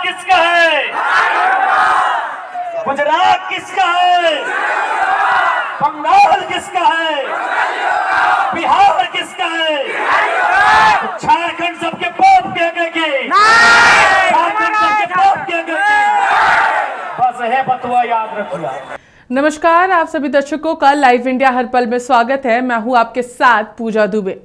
किसका है? गुजरात किसका है? बंगाल किसका है? बिहार किसका है? झारखंड सबके बाप के आगे, झारखंड सबके बाप के आगे। बस है बतुआ, याद रखिए। नमस्कार, आप सभी दर्शकों का लाइव इंडिया हर पल में स्वागत है। मैं हूं आपके साथ पूजा दुबे।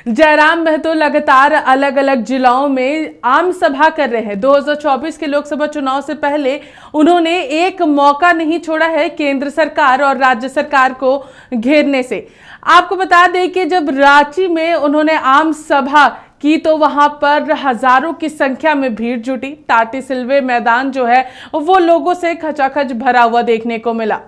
जयराम महतो लगातार अलग अलग जिलों में आम सभा कर रहे हैं। 2024 के लोकसभा चुनाव से पहले उन्होंने एक मौका नहीं छोड़ा है केंद्र सरकार और राज्य सरकार को घेरने से। आपको बता दें कि जब रांची में उन्होंने आम सभा की तो वहां पर हजारों की संख्या में भीड़ जुटी। टाटी सिलवे मैदान जो है वो लोगों से खचाखच भरा हुआ देखने को मिला।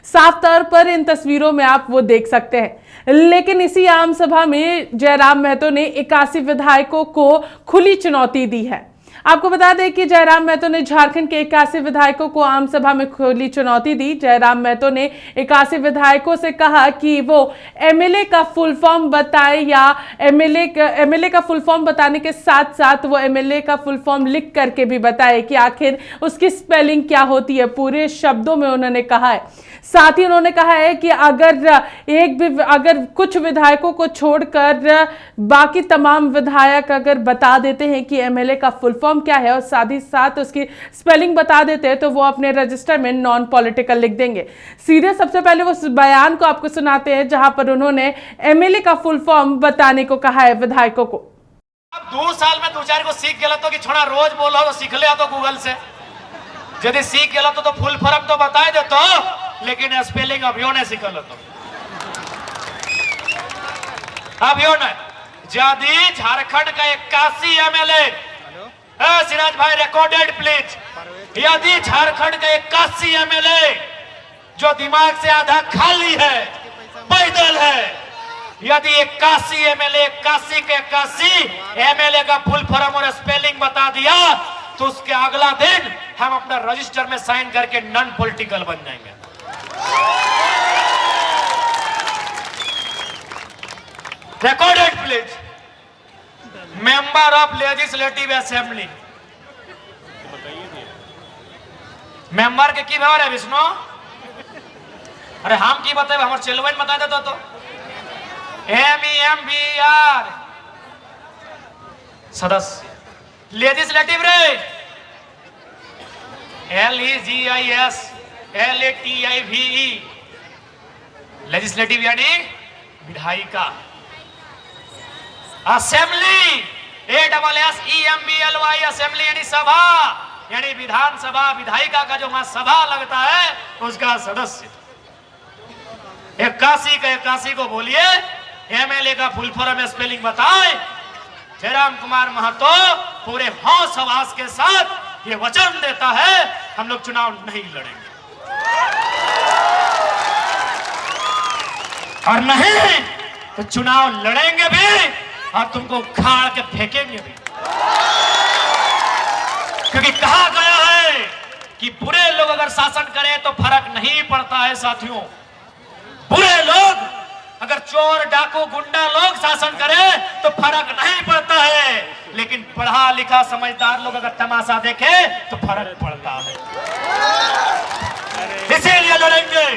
साफ तौर पर इन तस्वीरों में आप वो देख सकते हैं। लेकिन इसी आम सभा में जयराम महतो ने 81 विधायकों को खुली चुनौती दी है। आपको बता दें कि जयराम महतो ने झारखंड के 81 विधायकों को आम सभा में खुली चुनौती दी। जयराम महतो ने 81 विधायकों से कहा कि वो एमएलए का फुल फॉर्म बताए या एमएलए का फुल फॉर्म बताने के साथ साथ वो एमएलए का फुल फॉर्म लिख करके भी बताए कि आखिर उसकी स्पेलिंग क्या होती है। पूरे शब्दों में उन्होंने कहा है। साथ ही उन्होंने कहा है कि अगर कुछ विधायकों को छोड़कर बाकी तमाम विधायक अगर बता देते हैं कि एमएलए का फुल फॉर्म क्या है और साथ ही साथ उसकी स्पेलिंग बता देते हैं तो वो अपने रजिस्टर में नॉन पॉलिटिकल लिख देंगे। सीधे सबसे पहले वो बयान को आपको सुनाते हैं जहां पर उन्होंने एमएलए का फुल फॉर्म बताने को कहा है विधायकों को। अब 2 साल में 2-4 को सीख गया तो कि छोड़ा रोज बोलो तो सीख लिया तो गूगल से। यदि सीख गया तो फुल फॉर्म तो बताए दे तो, लेकिन स्पेलिंग अभियो ने सीखल तो अभियो ने। यदि झारखंड का 81 एमएलए, सिराज भाई रिकॉर्डेड प्लीज, यदि झारखंड का 81 एमएलए जो दिमाग से आधा खाली है, पैदल है, यदि 81 एमएलए 81 के 81 एमएलए का फुल फॉर्म और स्पेलिंग बता दिया तो उसके अगला दिन हम अपना रजिस्टर में साइन करके नॉन पॉलिटिकल बन जाएंगे। Recorded please, member of legislative assembly. Member के की व्यवहार है विष्णु? अरे हम की बताए, हमारे चेलवन बता देता तो MEMBR सदस्य लेजिस्लेटिव रे LEGIS LATIVE लेजिस्लेटिव यानी विधायिका। असेंबली ASSEMBLY असेंबली यानी सभा, यानी विधानसभा, विधायिका का जो वहां सभा लगता है उसका सदस्य। 81 का 81 को बोलिए एमएलए का फुल फॉर्म स्पेलिंग बताए। जयराम कुमार महतो पूरे होश हवास के साथ ये वचन देता है हम लोग चुनाव नहीं लड़ेंगे और नहीं तो चुनाव लड़ेंगे भी और तुमको उखाड़ के फेंकेंगे भी। क्योंकि कहा गया है कि बुरे लोग अगर शासन करें तो फर्क नहीं पड़ता है साथियों। बुरे लोग अगर चोर डाकू गुंडा लोग शासन करें तो फर्क नहीं पड़ता है, लेकिन पढ़ा लिखा समझदार लोग अगर तमाशा देखे तो फर्क पड़ता है। इसीलिए लड़ेंगे,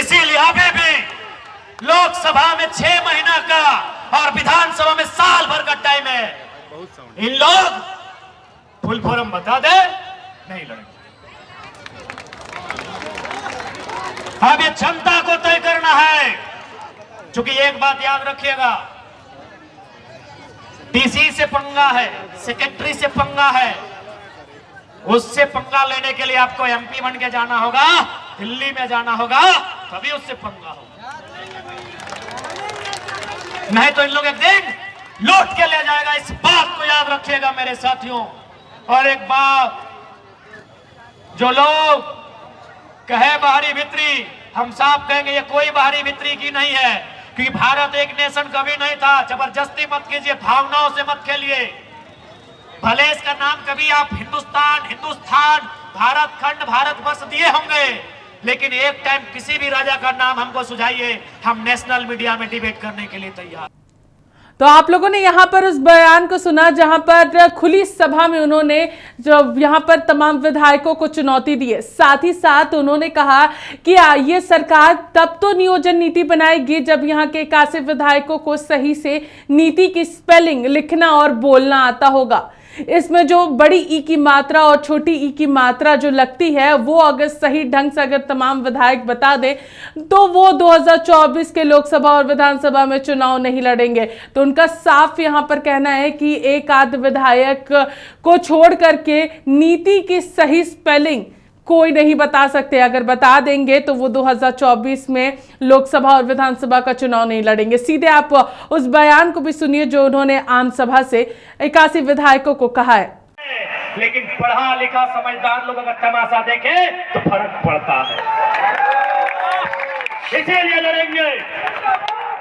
इसीलिए अभी भी लोकसभा में 6 महीना का और विधानसभा में साल भर का टाइम है। इन लोग फुल फॉर्म बता दे, नहीं लड़ेंगे। अब ये जनता को तय करना है। क्योंकि एक बात याद रखिएगा, डीसी से पंगा है, सेक्रेटरी से पंगा है, उससे पंगा लेने के लिए आपको एमपी बन के जाना होगा, दिल्ली में जाना होगा, तभी उससे पंगा होगा। नहीं तो इन लोग एक दिन लौट के ले जाएगा। इस बात को याद रखिएगा मेरे साथियों। और एक बात, जो लोग कहे बाहरी भीतरी, हम साफ कहेंगे ये कोई बाहरी भीतरी की नहीं है। क्योंकि भारत एक नेशन कभी नहीं था। जबरदस्ती मत कीजिए, भावनाओं से मत खेलिए। भले इसका नाम कभी आप हिंदुस्तान, भारत खंड, भारत वर्ष दिए होंगे, लेकिन एक टाइम किसी भी राजा का नाम हमको सुझाइए, हम नेशनल मीडिया में डिबेट करने के लिए तैयार। तो आप लोगों ने यहाँ पर उस बयान को सुना जहाँ पर खुली सभा में उन्होंने जो यहाँ पर तमाम विधायकों को चुनौती दी है। साथ ही साथ उन्होंने कहा कि ये सरकार तब तो नियोजन नीति बनाएगी जब यहाँ के 81 विधायकों को सही से नीति की स्पेलिंग लिखना और बोलना आता होगा। इसमें जो बड़ी ई की मात्रा और छोटी ई की मात्रा जो लगती है वो अगर सही ढंग से अगर तमाम विधायक बता दे तो वो 2024 के लोकसभा और विधानसभा में चुनाव नहीं लड़ेंगे। तो उनका साफ यहाँ पर कहना है कि एक आध विधायक को छोड़ करके नीति की सही स्पेलिंग कोई नहीं बता सकते। अगर बता देंगे तो वो 2024 में लोकसभा और विधानसभा का चुनाव नहीं लड़ेंगे। सीधे आप उस बयान को भी सुनिए जो उन्होंने आम सभा से 81 विधायकों को कहा है। लेकिन पढ़ा लिखा समझदार लोग अगर तमाशा देखे तो फर्क पड़ता है, इसीलिए लड़ेंगे।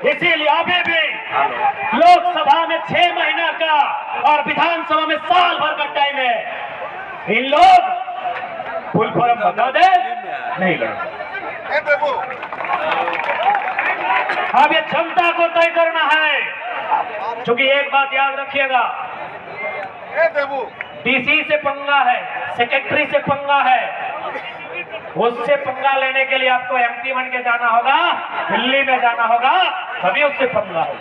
इसीलिए अभी भी लोकसभा में 6 महीना का और विधानसभा में साल भर का टाइम है। इन लोग फुल फॉर्म बता दे, नहीं लड़ेंगे। अब ये जनता को तय करना है, क्योंकि एक बात याद रखिएगा, डीसी से पंगा है, सेक्रेटरी से पंगा है, उससे पंगा लेने के लिए आपको एमपी बन के जाना होगा, दिल्ली में जाना होगा, तभी उससे पंगा होगा,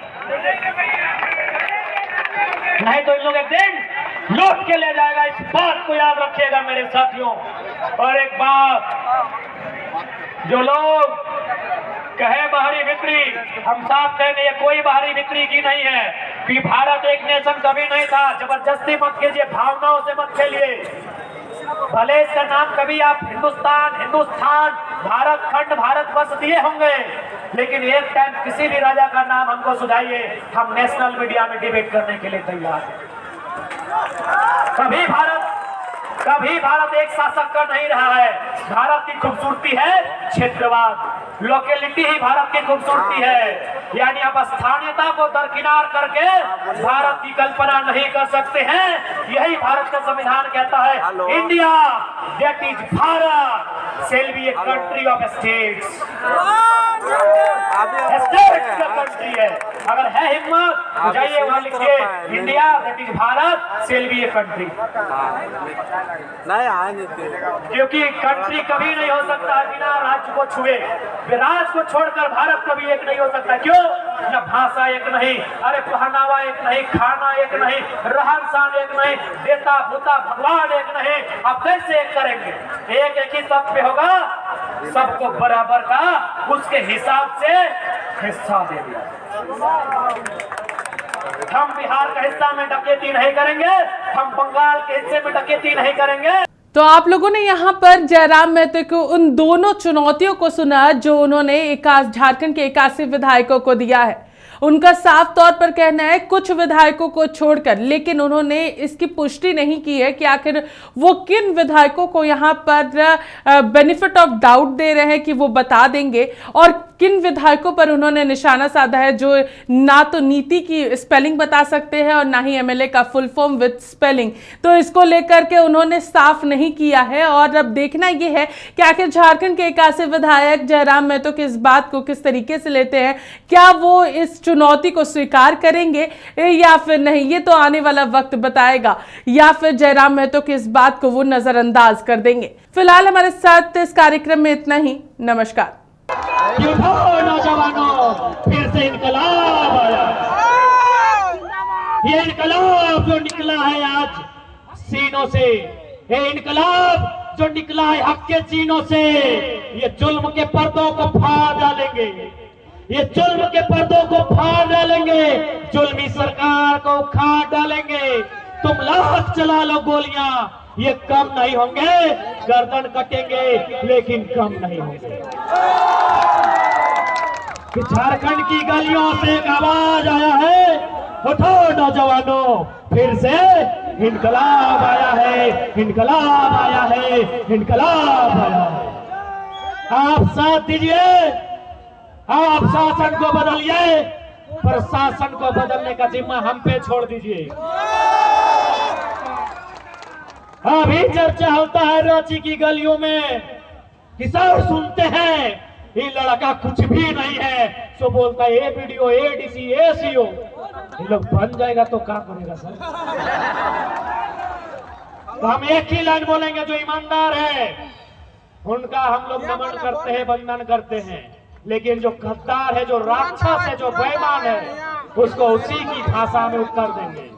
नहीं तो इन लोग एक दिन लौट के ले जाएगा। इस बात को याद रखिएगा मेरे साथियों। और एक बात, जो लोग कहे बाहरी बिक्री, हम साफ कहेंगे ये कोई बाहरी बिक्री की नहीं है कि भारत एक नेशन कभी नहीं था। जबरदस्ती मत कीजिए, भावनाओं से मत खेलिए। भले इसका नाम कभी आप हिंदुस्तान, भारत खंड, भारत वर्ष दिए होंगे, लेकिन एक टाइम किसी भी राजा का नाम हमको सुझाइए, हम नेशनल मीडिया में डिबेट करने के लिए तैयार हैं। कभी भारत एक शासक का नहीं रहा है। भारत की खूबसूरती है क्षेत्रवाद, लोकेलिटी ही भारत की खूबसूरती है। यानी आप स्थानीयता को दरकिनार करके भारत की कल्पना नहीं कर सकते हैं। यही भारत का संविधान कहता है, India that is Bharat shall be a country of states. States का कंट्री है। अगर है हिम्मत तो जाइए वहां लिखिए, India that is Bharat shall be a country. क्योंकि कंट्री कभी नहीं हो सकता बिना राज्य को छुए। राज्य को छोड़कर भारत कभी एक नहीं हो सकता। क्यों? न भाषा एक नहीं, अरे पहनावा एक नहीं, खाना एक नहीं, रहन सहन एक नहीं, देता भूता भगवान एक नहीं। आप कैसे एक करेंगे? एक ही सब पे होगा, सबको बराबर का उसके हिसाब से हिस्सा दे दिया। हम बिहार का हिस्सा में डकैती नहीं करेंगे, हम बंगाल के हिस्से में डकैती नहीं करेंगे। तो आप लोगों ने यहाँ पर जयराम मेहतो को उन दोनों चुनौतियों को सुना जो उन्होंने झारखंड के 81 विधायकों को दिया है। उनका साफ तौर पर कहना है कुछ विधायकों को छोड़कर, लेकिन उन्होंने इसकी पुष्टि नहीं की है कि आखिर वो किन विधायकों को यहाँ पर बेनिफिट ऑफ डाउट दे रहे हैं कि वो बता देंगे, और किन विधायकों पर उन्होंने निशाना साधा है जो ना तो नीति की स्पेलिंग बता सकते हैं और ना ही एमएलए का फुल फॉर्म विद स्पेलिंग। तो इसको लेकर के उन्होंने साफ नहीं किया है। और अब देखना यह है कि आखिर झारखंड के 81 विधायक जयराम मेहतो की इस बात को किस तरीके से लेते हैं। क्या वो इस चुनौती को स्वीकार करेंगे या फिर नहीं, ये तो आने वाला वक्त बताएगा, या फिर जयराम मेहतो की इस बात को वो नजरअंदाज कर देंगे। फिलहाल हमारे साथ इस कार्यक्रम में इतना ही। नमस्कार। नौजवानों, फिर से इनकलाब आया। ये इनकलाब जो निकला है आज सीनों से, ये इनकलाब जो निकला है हक के सीनों से, ये जुल्म के पर्दों को फाड़ डालेंगे, ये जुल्म के पर्दों को फाड़ डालेंगे, जुल्मी सरकार को उखाड़ डालेंगे। तुम लाख चला लो गोलियां, ये कम नहीं होंगे। गर्दन कटेंगे लेकिन कम नहीं होंगे। झारखंड की गलियों से एक आवाज आया है, उठो नौजवानों, फिर से इनकलाब आया है, इनकलाब आया है, इनकलाब आया है। आप साथ दीजिए, आप शासन को बदलिए, प्रशासन को बदलने का जिम्मा हम पे छोड़ दीजिए। अभी चर्चा होता है रांची की गलियों में, किसान सुनते हैं ये लड़का कुछ भी नहीं है, सो बोलता है ए वीडियो एडीसी एसीओ। ये लोग बन जाएगा तो क्या करेगा सर? तो हम एक ही लाइन बोलेंगे, जो ईमानदार है उनका हम लोग नमन करते हैं, वंदन करते हैं, लेकिन जो गद्दार है, जो राक्षस है, जो बेईमान है, उसको उसी की भाषा में उत्तर देंगे।